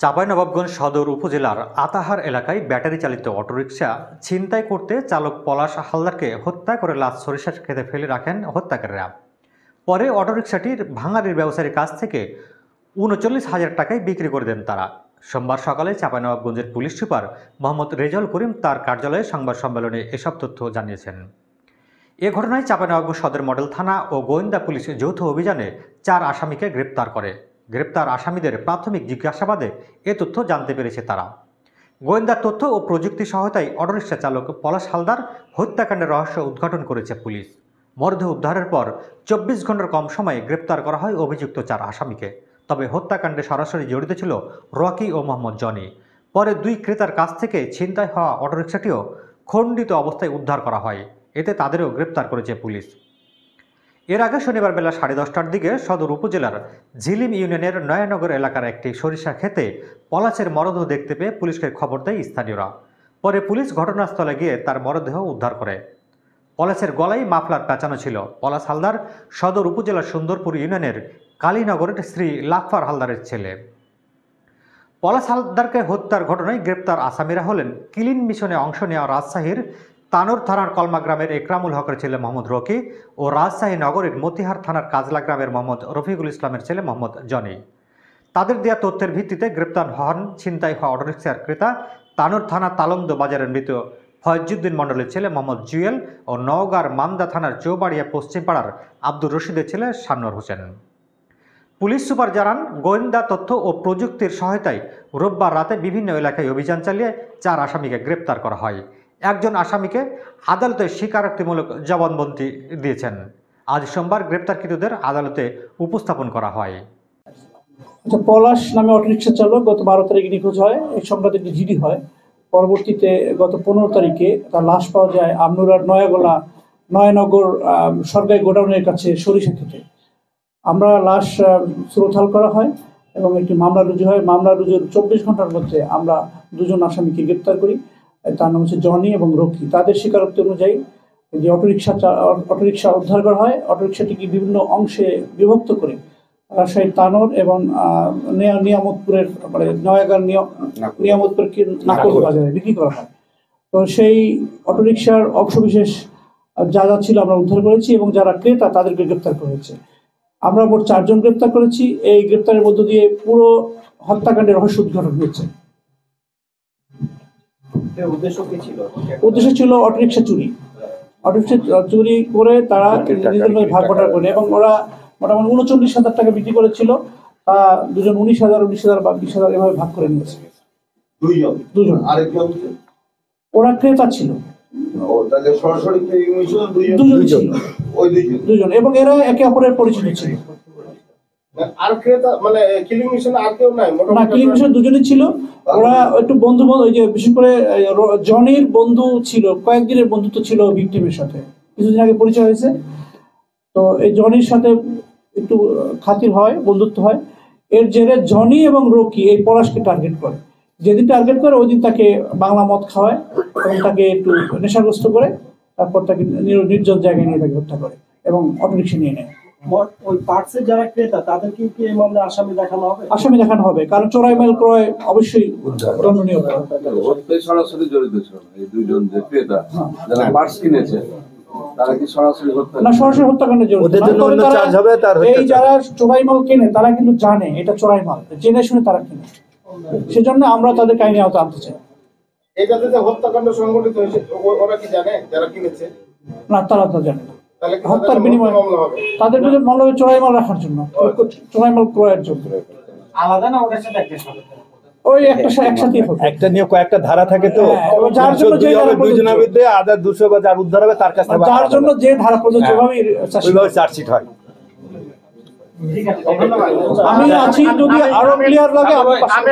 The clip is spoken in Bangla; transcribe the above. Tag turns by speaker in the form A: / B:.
A: চাঁপাইনবাবগঞ্জ সদর উপজেলার আতাহার এলাকায় ব্যাটারি চালিত অটোরিকশা ছিনতাই করতে চালক পলাশ হালদারকে হত্যা করে লাশ সরিষার খেতে ফেলে রাখেন হত্যাকারীরা। পরে অটোরিকশাটির ভাঙাড়ির ব্যবসায়ীর কাছ থেকে ৩৯,০০০ টাকায় বিক্রি করে দেন তারা। সোমবার সকালে চাঁপাইনবাবগঞ্জের পুলিশ সুপার মোহাম্মদ রেজাউল করিম তার কার্যালয়ে সংবাদ সম্মেলনে এসব তথ্য জানিয়েছেন। এ ঘটনায় চাঁপাইনবাবগঞ্জ সদর মডেল থানা ও গোয়েন্দা পুলিশ যৌথ অভিযানে ৪ আসামিকে গ্রেপ্তার করে। গ্রেপ্তার আসামিদের প্রাথমিক জিজ্ঞাসাবাদে এ তথ্য জানতে পেরেছে তারা। গোয়েন্দা তথ্য ও প্রযুক্তি সহায়তায় অটোরিকশা চালক পলাশ হালদার হত্যাকাণ্ডের রহস্য উদ্ঘাটন করেছে পুলিশ। মরদেহ উদ্ধারের পর ২৪ ঘন্টার কম সময়ে গ্রেপ্তার করা হয় অভিযুক্ত ৪ আসামিকে। তবে হত্যাকাণ্ডে সরাসরি জড়িত ছিল রকি ও মোহাম্মদ জনি। পরে ২ ক্রেতার কাছ থেকে ছিনতাই হওয়া অটোরিকশাটিও খণ্ডিত অবস্থায় উদ্ধার করা হয়। এতে তাদেরও গ্রেপ্তার করেছে পুলিশ। এর আগে শনিবার বেলা 10:30টার দিকে সদর উপজেলার ঝিলিম ইউনিয়নের নয়ানগর এলাকার একটি সরিষা খেতে পলাশের মরদেহ দেখতে পেয়ে পুলিশকে খবর দেয় স্থানীয়রা। পরে পুলিশ ঘটনাস্থলে গিয়ে তার মরদেহ উদ্ধার করে। পলাশের গলায় মাফলার পেঁচানো ছিল। পলাশ হালদার সদর উপজেলার সুন্দরপুর ইউনিয়নের কালীনগরের শ্রী লাফার হালদারের ছেলে। পলাশ হালদারকে হত্যার ঘটনায় গ্রেপ্তার আসামিরা হলেন ক্লিন মিশনে অংশ নেওয়া রাজশাহীর তানোর থানার কলমা গ্রামের একরামুল হকের ছেলে মোহাম্মদ রকি ও রাজশাহী নগরীর মতিহার থানার কাজলা গ্রামের মোহাম্মদ রফিকুল ইসলামের ছেলে মোহাম্মদ জনি। তাদের দেওয়া তথ্যের ভিত্তিতে গ্রেপ্তার হন ছিনতাই হওয়া অটোরিকশার ক্রেতা তানোর থানা তালন্দ বাজারের মৃত ফয়জুদ্দিন মণ্ডলের ছেলে মোহাম্মদ জুয়েল ও নওগাঁর মান্দা থানার চৌবাড়িয়া পশ্চিমপাড়ার আব্দুর রশিদের ছেলে সান্নর হোসেন। পুলিশ সুপার জানান, গোয়েন্দা তথ্য ও প্রযুক্তির সহায়তায় রোববার রাতে বিভিন্ন এলাকায় অভিযান চালিয়ে ৪ আসামিকে গ্রেপ্তার করা হয়। একজন আসামিকে আদালতে স্বীকারোক্তিমূলক জবানবন্দি দিয়েছেন। আজ সোমবার গ্রেপ্তারকৃতদের আদালতে উপস্থাপন করা হয়।
B: পলাশ নামে অটোরিকশা চালক গত 12 তারিখে নিখোঁজ হয়। এই সংক্রান্ত একটি জিডি হয়। পরবর্তীতে গত 15 তারিখে তার লাশ পাওয়া যায় আমনুরার নয়ানগর সরকারি গোডাউনের কাছে সরিষা খেতে। আমরা লাশ সুরতহাল করা হয় এবং একটি মামলা রুজু হয়। মামলা রুজুর 24 ঘন্টার মধ্যে আমরা 2 জন আসামিকে গ্রেপ্তার করি। তার নাম হচ্ছে জনি এবং রকি। তাদের স্বীকারোক্তি অনুযায়ী যে অটোরিকশা উদ্ধার করা হয়, অটোরিকশাটিকে বিভিন্ন অংশে বিভক্ত করে রাজশাহীর তানোর এবং নিয়ামতপুরের মানে নয়াগাঁর নিয়ামতপুর নাকল বাজারে বিক্রি করা হয়। তো সেই অটোরিকশার অংশবিশেষ যা যা ছিল আমরা উদ্ধার করেছি এবং যারা ক্রেতা তাদেরকে গ্রেপ্তার করেছে। আমরা মোট 4 জন গ্রেপ্তার করেছি। এই গ্রেপ্তারের মধ্য দিয়ে পুরো হত্যাকাণ্ডের রহস্য উদ্ঘাটন হয়েছে। উদ্দেশ্য ছিল অটোরিকশা চুরি। অটোরিকশা চুরি করে তারা নিজেদের মধ্যে ভাগ বটার করে এবং ওরা মোটামুটি ৩৯,০০০ টাকা বিক্রি করেছিল। তা 2 জন 19,000 বা 20,000 এভাবে ভাগ করে নিয়েছে। 2 জন। ওরা ক্রেতা ছিল। দুজন এবং এরা একে অপরের পরিচিত ছিল।
C: আর ক্রেতা মানে কিলিং মিশনে আর কেউ নাই?
B: না, কিলিং মিশনে 2 জনই ছিল। ওরা একটু বন্ধু ওই যে বিশেষ করে জনির বন্ধু ছিল, কয়েকদিনের বন্ধুত্ব ছিল ভিকটিমের সাথে, কিছুদিন আগে পরিচয় হয়েছে। তো এই জনির সাথে একটু খাতির হয়, বন্ধুত্ব হয়। এর জেরে জনি এবং রকি এই পলাশকে টার্গেট করে। যেদিন টার্গেট করে ওই দিন তাকে বাংলা মদ খাওয়ায় এবং তাকে একটু নেশাগ্রস্ত করে, তারপর তাকে নির্জন জায়গায় নিয়ে তাকে হত্যা করে এবং অটোরিকশা নিয়ে নেয়।
D: ওই পার্টসের যারা ক্রেতা তাদেরকে কি এই মামলায় আসামি দেখানো হবে?
B: আসামি দেখানো হবে, কারণ চোরাই মাল ক্রয় অবশ্যই দণ্ডনীয়।
E: সরাসরি জড়িত ছিল না এই 2 জন যে ক্রেতা যারা পার্টস কিনেছে তারা কি সরাসরি হত্যা?
B: না, সরাসরি হত্যাকাণ্ডে জড়িত।
F: ওদের জন্য অন্য চার্জ হবে। তার
B: এই যারা চোরাই মাল কেনে তারা কিন্তু জানে এটা চোরাই মাল, জেনে শুনে তারা কিনে। সেজন্য আমরা তাদের কাহিনী আওতায় আনতে চাই।
C: এটাতে যে হত্যাকাণ্ড সংঘটিত হয়েছে ওরা কি জানে যারা কিনেছে?
B: না, তারা তো জানে না। হত্যার বিনিময়ে তাদের বিরুদ্ধে মামলা হবে চোরাই মাল রাখার জন্য, চোরাই মাল ক্রয়ের জন্য।
D: আলাদা না, ওটার সাথে একটা সাথে
B: ওই একসাথে হবে।
F: একটা নিয়ে কয়েকটা ধারা থাকে তো,
B: যার জন্য যে ধারা
F: 2 জনের বিরুদ্ধে আদার 200 বা যার উদ্ধার হবে তার কাছে
B: যার জন্য যে ধারা প্রযোজ্য হবে
F: ওইভাবে চার্জশিট হয়।
D: ঠিক আছে, ধন্যবাদ।
B: আমি আছি, যদি আরো ক্লিয়ার লাগে আমি